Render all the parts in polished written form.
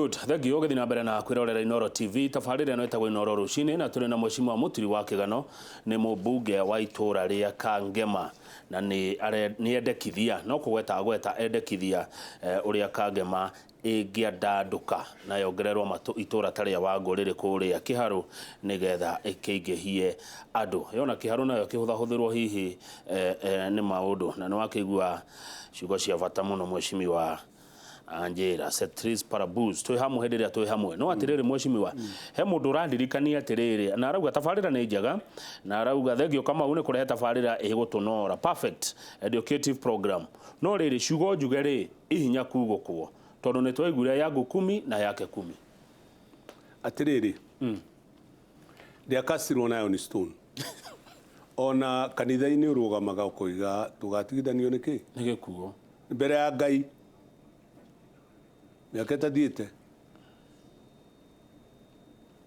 Good. Thank you. Githina mbere na kwirorera Inoro TV. Tabarĩra ĩno ĩtagwo Inoro Rũcinĩ na tũrĩ na Mheshimiwa Mũturi wa Kĩgano nĩ mũmbunge wa itũra rĩa Kangema na nĩ endekithia no kũgweta endekithia ũrĩa Kangema ĩngĩandandũka na yongererwo itũra tarĩa Wangũ rĩrĩ kũrĩa Kĩharũ nĩgetha ĩkĩingĩhie andũ. Yona Kĩharũ nayo kĩhũthahũthĩrwo hihi nĩ maũndũ na nĩ wakĩigua ciugo cia bata mũno Mheshimiwa Angela Setris Parabus twi hamwe hĩndĩ ĩrĩa twi hamwe no atirĩrĩ Mheshimiwa he mũndũ ũrandirikania atirĩrĩ na arauga tabarĩra nĩ njega na arauga thengio Kamau nĩ kũrehe tabarĩra ĩgũtũnora perfect educative program no rĩrĩ ciugo njuge rĩ ihinya kugũkwo tondũ nĩ twaiguire yangu 10 na yake 10 atirĩrĩ ndiakasirwo nayo ni stone ona kanitha-inĩ ũrũgamaga ũkoiga tũgatigithanio nĩkĩ nĩ gĩkuo mbere ya Ngai miaka ĩtathiĩte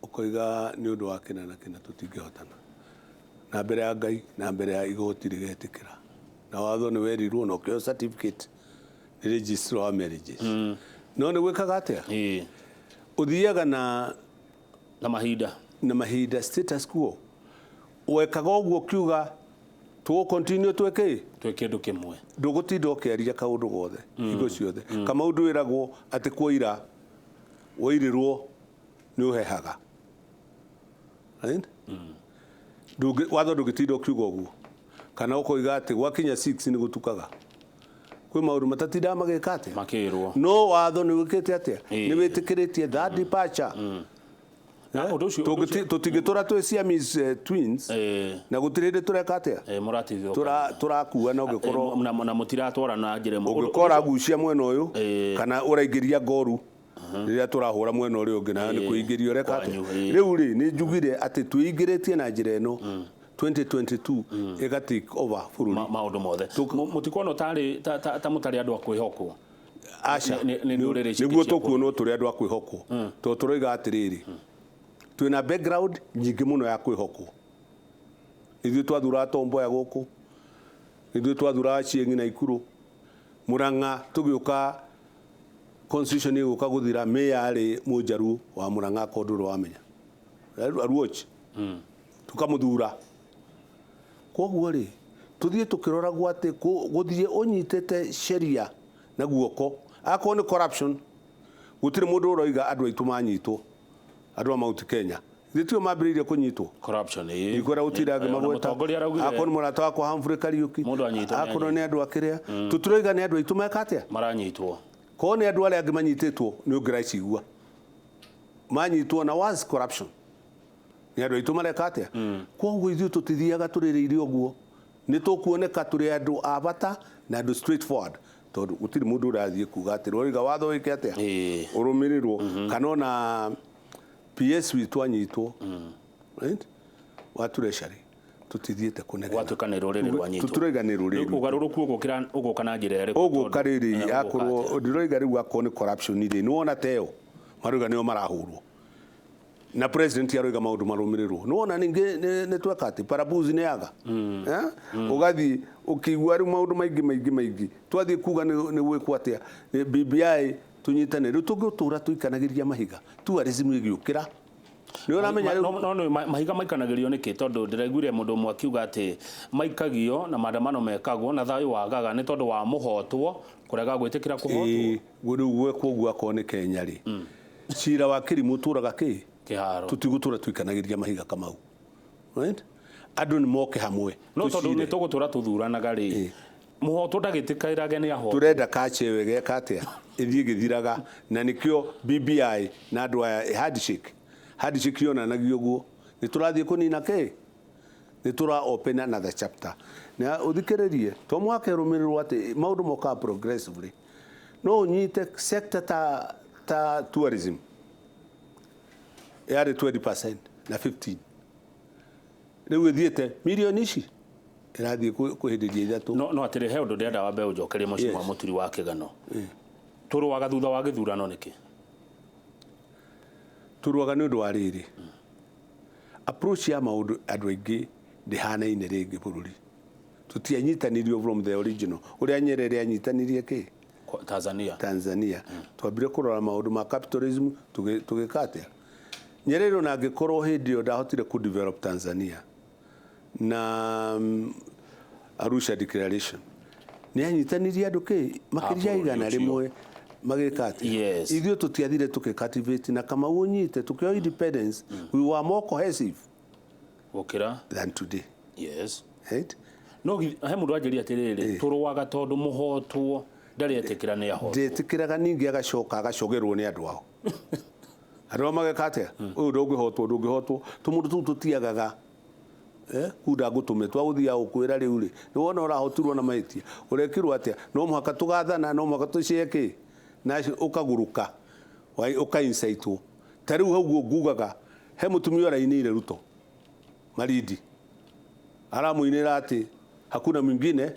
ũkoiga nĩ ũndũ wa kĩna na kĩna tũtingĩhotana na mbere ya Ngai na mbere ya igoti rĩgetĩkĩra na watho nĩ werirwo na ũkĩoya certificate nĩ registrar wa marriages no nĩ gwĩkaga atĩa ũthiaga na mahinda status quo wekaga ũguo kiuga tu continue tweke kĩndũ kĩmwe ndũgũtinda ũkĩaria kaũndũ gothe igo ciothe kama ũndũ wĩragwo atĩ kuoira woirirwo nĩ ũhehaga watho ndũgĩtinda ũkiuga ũguo kana ũkoiga atĩ gwakinya 6 nĩ gũtukaga kwĩ maũndũ matatindaga magĩka atĩa makĩrwo no watho nĩ wĩkĩte atĩa nĩ wĩtĩkĩrĩtie that departure tũtingĩtũra twĩ Siamese twins na gũtirĩ hĩndĩ tũreka atĩa tũrakua na ũngĩkorwo na mũtiratwara na njĩra ũngĩkora gucia mwena ũyũ kana ũraingĩria ngoru rĩrĩa tũrahũra mwena ũrĩa ũngĩ na nĩ kũingĩria ũreka atĩa rĩu rĩ nĩ njugire atĩ twĩingĩrĩtie na njĩra ĩno 2022 ĩga take over bũrũri maũndũ mothe mũtikona ta mũtarĩ andũ a kwĩhokwo aca nĩguo tũkuonwo tũrĩ andũ a kwĩhokwo tondũ tũroiga atĩrĩrĩ twina background nyingĩ mũno ya kwĩhokwo ithuĩ twathura Tomboya gũkũ ithuĩ twathura Cieng'i na Ikuru Murang'a tũgĩũka constitution ĩgũka gũthira mĩarĩ mũnjaru wa Murang'a kondũro wamenya aruoch tukamũthura koguo rĩ tũthiĩ tũkĩroragwo atĩ gũthiĩ ũnyitĩte sheria na guoko akorwo nĩ corruption gũtirĩ mũndũ ũroiga andũ aitũ manyitwo andũ a Mount Kenya thitio mambĩrĩirie kũnyitwo corruption ikora ũtiraga magweta akorwo nĩ mũrata wakwa Humphrey Kariuki akorwo nĩ andũ akĩrĩa tũtiroiga nĩ andũ aitũ meka atĩa maranyitwo korwo nĩ andũ arĩa angĩ manyitĩtwo nĩ ũngĩraicigua manyitwo na was corruption nĩ andũ aitũ mareka atĩa koguo ithuĩ tũtithiaga tũrĩrĩire ũguo nĩ tũkuoneka tũrĩ andũ a bata na andũ straightforward tondũ gũtirĩ mũndũ ũrathiĩ kuga atĩ roriga watho wĩke atĩa ũrũmĩrĩrwo kana ona PS witũ anyitwo right waturecari tutithiĩte kũnegena watuĩka nĩ rũrĩrĩ rwanyitwo tũtiroiga nĩ rũrĩrĩ ũgarũrũku ũgũũka na njĩra ĩrĩkũ ũgũũka rĩrĩ akorwo ndiroiga rĩu akorwo nĩ corruption rĩ nĩ wona teo maroiga nĩo marahũrwo na president aroiga maũndũ marũmĩrĩrwo nĩ wona ningĩ nĩ tweka atĩ Parabus nĩ yaga ũgathiĩ ũkĩigua rĩu maũndũ maingĩ twathiĩ kuga nĩ gwĩkwo atĩa BBI tunyitane rĩu tũngĩtũra tũikanagĩria mahiga tourism ĩgĩũkĩra nĩ ũramenya rĩu no mahiga maikanagĩrio nĩkĩ tondũ ndĩraiguire mũndũ ũmwe akiuga atĩ maikagio na maandamano mekagwo na thayũ wagaga nĩ tondũ wa mũhotwo kũrega gwĩtĩkĩra kũhotwo rĩu gwĩkwo ũguo akorwo nĩ Kenya rĩ cira wa Kĩrimũ ũtũraga kĩharo tũtigũtũra tũikanagĩria mahiga Kamau right andũ nĩ moke hamwe no tondũ nĩ tũgũtũra tũthuranaga rĩ mũhoto ndagĩtĩkĩrage nĩ aho turenda kache wegeka atĩa ĩthiĩ gĩthiraga na nĩkĩo BBI na andũ aya handshake yonanagio ũguo nĩ tũrathiĩ kũnina nĩ tũra open another chapter na ũthikĩrĩrie to mwaka rũmĩrĩrwo atĩ maũndũ moka progressively no ũnyite sector ta tourism yarĩ 20% na 15 rĩu ĩthiĩte milioni ici ĩrathiĩ kũhĩndĩria ithatũ no atĩrĩ he ũndũ ndĩrenda wambe ũnjokerie Mheshimiwa Mũturi wa Kĩgano tũrũaga thutha wa gĩthurano nĩkĩ tũrũaga nĩ ũndũ wa rĩrĩ approach ya maũndũ andũ aingĩ ndĩhanaine rĩngĩ bũrũri tũtianyitanĩrio from the original ũrĩa Nyerere anyitanirie Tanzania twambire kurora maundu ma capitalism tugikatia Nyerere na ngikorwo hindi yo ndahotire ku develop Tanzania na Arusha Declaration ni anyitanirie andu makiria igana rimwe magikati ithio tutiathire tukicultivate na kama unyite tukio independence we were more cohesive than today. Yes. Right? No he mundu anjiri atiriri turuwaga tondu muhotwo ndari etikira ni ahotwo ndetikiraga ningi agacogerwo ni andu ao andu magekate uyu ndungihotwo tumundu tu tutiagaga kuda gutumetwa uthia ukwira riu ri ni wona urahotirwo na maitia urekirwo atia no muhaka tugathana no muhaka tucieke na ukaguruka ukainsaitwo tariu hau ngugaga he mutumia rainire Ruto Maridi aramuinira ati hakuna mwingine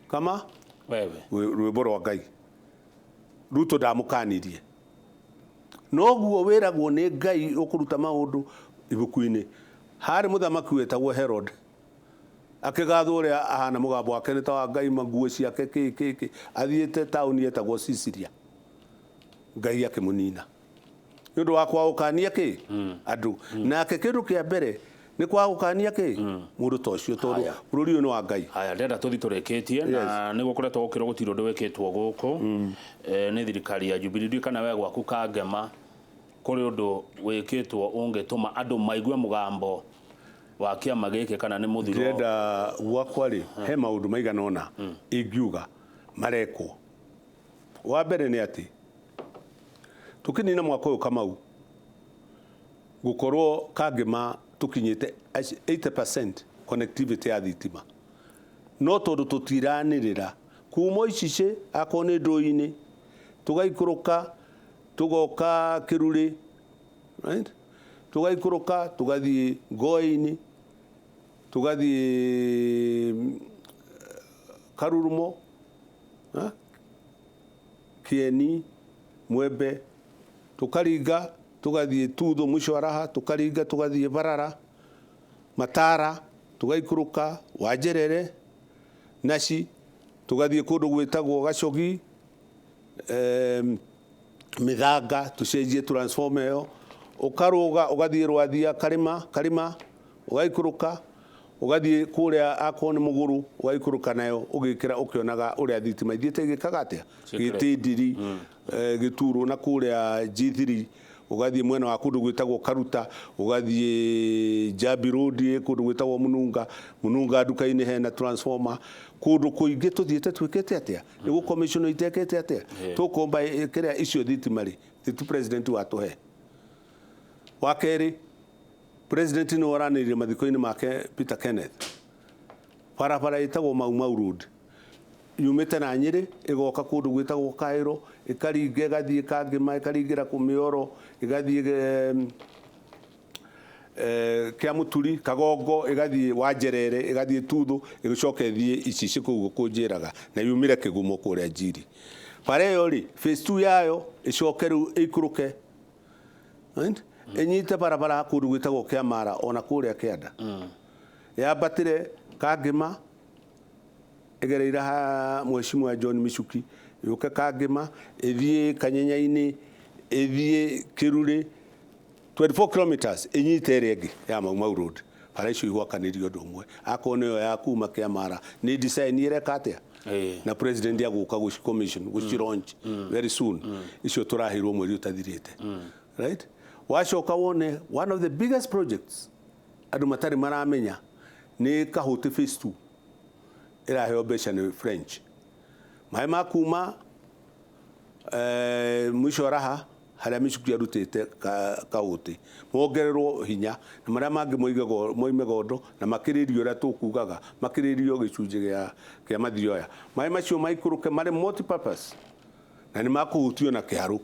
kama wewe rwimbo rwa Ngai Ruto ndamukanirie noguo wiragwo ni Ngai ukuruta maundu ibuku-ini hari muthamaki wetagwo Herod akigathwo ria ahana mugambo wake ni ta wa Ngai maguo ciake kiki athiete tauni yetagwo Sicilia Ngai akimunina nundu wa kwaukania andu nake kindu kia mbere ni kwaukania mundu ta ucio tondu bururi uyu ni wa Ngai. Haya ndenda tuthi tureketie na niguo kuretwo gukiro gutiro ndu weketwo guku ni thirikari ya Jubilee kana we gwaku Kangema kuri undu weketwo ungetuma andu maigue mugambo wa kiama giki kana ni muthiro ndenda gwakwa ri he maundu maigana ona ingiuga marekwo wa mbere ni ati tukinina mwaka uyu Kamau gukorwo Kangema tukinyite 80% connectivity ya thitima no tondu tutiranirira kumo icice akone ndoini tugaikuruka tugoka Kiruri, right? Tugaikuruka tugathie Ngoini tugathie Karurumo Kieni Mwembe tukaringa tugathie Tuthu Mushwaraha tukaringa tugathie Barara Matara tugaikuruka Wanjerere Naci tugathie kundu gwitagwo Gacogi Mithanga tucenjie transformer yo ukaruga ugathie Rwathia Karima ugaikuruka ugathie kuria akoni Muguru ugaikuruka nayo ugikira ukionaga uria thitima ithiete gikagatia Gitindiri Gituru na kuria G3 ugathie mwena wa kundu gwitagwo Karuta ugathie Jabi Road kundu gwitagwo Mununga nduka-ini hena transformer kundu kuingi tuthiete twikete atia nigu commission itekete atia tukomba kiria icio thitima ri titu president watuhe wakeri president ni oranire mathiko-ini make Peter Kenneth barabara itagwo Mau Road yumite na Nyeri igoka kundu gwitagwo Kairo ikaringe gathie Kangema ikaringira Kumioro igathie kia Muturi Kagongo igathie Wanjerere igathie Tuthu igicoka ithie icici kugu kunjiraga na yumire Kigumo kuria Njiri pare yo ri phase 2 yayo icokeru ikuruke right enyite barabara kundu gwitagwo kia Mara ona kuria Kianda yabatire Kangema egereira ha Mheshimiwa John Michuki yuke Kangema ethie Kanyenya-ini ethie Kiruri 24 kilometers enyite regi ya Mau Road para icio igwakanirio ndu umwe akone yo ya kuma kia Mara ni design ire katia na president ya guka guci commission guci launch very soon icio turahirwo mweri utathirite right wacoka wone one of the biggest projects andu matari maramenya ni Kahuti phase 2 iraheo mbeca ni French mai makuma Mushwaraha haria Michuki arutite Kahuti mongererwo hinya na maria mangi moime gondo na makiririo ria tukugaga makiririo gicunje kia mathioya mai macio maikuruke mari multi purpose na ni makuhutio na kiaru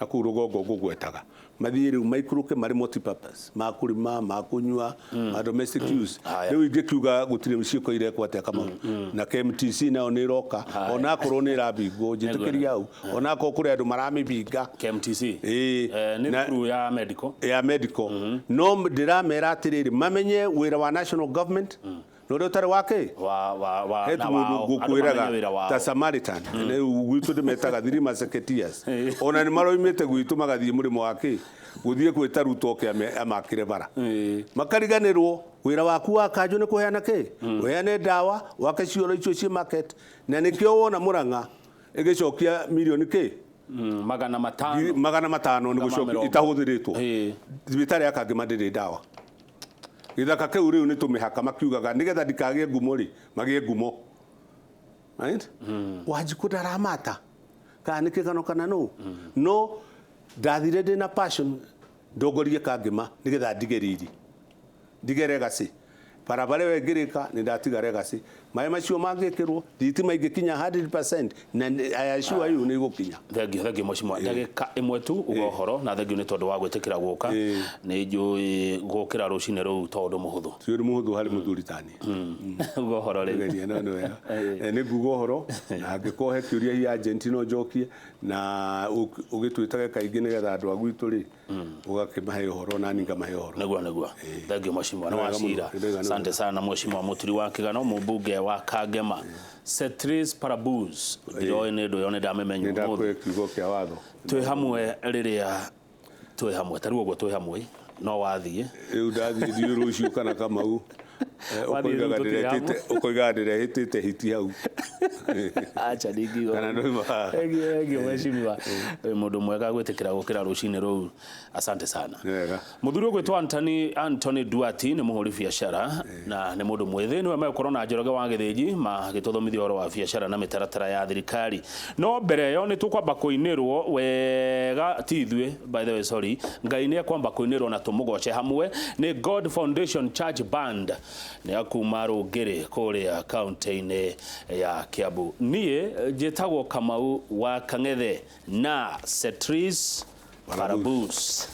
na kurugongo gugwetaga mathie riu maikuruke mari multi purpose makurima makunywa ma domestic use riu ingikiuga gutire miciko irekwo atia kama na KMTC nayo ni roka ona korwo ni rabingo njitikiria au ona ko kuri andu maramibinga KMTC ni through ya medical no ndiramera atiriri mamenye wira wa national government no utari wake wa hetu mundu gukwiraga ta Samaritan ne gwitu ndimetaga thiri masecretaries ona ni maroimite gwitu magathie murimo wake guthie kwita ruto ke amakire bara makariganirwo wira waku wa kanjo ni kuheana ke weane dawa wake cioro icio ci market na nikio wona Murang'a igicokia milioni ke magana matano ni gucokia itahuthiritwo thibitari akangi mandire dawa githaka keu riu ni tumihaka makiugaga nigetha ndikagie ngumo ri magie ngumo right Wanjiku ndaramata kana ni kigano kana no ndathire ndina passion ndogorie kangima nigetha ndige legacy barabara wengirika ni ndatiga legacy mai macio mangikirwo thitima ingikinya 100% na ayashua yu ni gukinya thengio mheshimiwa ndagika imwe tu ugohoro na thengio ni tondu wa gwitikira guka ni njui gukira rucine ru tondu muhuthu ti uri muhuthu hari muthuri tani ugohoro ri ni gugohoro na ngikohe kiuria hi Argentina njokie na ugitwitage kaingi nigetha andu agwitu ri ugakimahe uhoro na ninga mahe uhoro niguo thengio mheshimiwa na wacira asante sana mheshimiwa muturi wa kigano mubunge wa Kangema Setris Parabus ndio ni ndu yone ndamenyu ndakwe kiugo kia watho twi hamwe riria twi hamwe taruo go twi hamwe no wathie riu ndathie thiu ruciu kana Kamau ukoiga ndirehitite hiti hau acha digigo kana ndoima egi mheshimiwa mundu mwega gwitikira gukira rucine ru asante sana muthuri ugwitwa Anthony Duati ni muhuri biashara na ni mundu mwithi niwe mekorwo na njoroge wa githiji magituthomithia oro wa biashara na mitaratara ya thirikari no mbere yo ni tukwamba kuinirwo wega tithwe by the way sorry ngai ni kwamba kuinirwo na tumugoce hamwe ni God Foundation Church Band ni akuma rugiri kuria county-ini ya Kiambu nie njitagwo Kamau wa Kang'ethe na Setris Parabus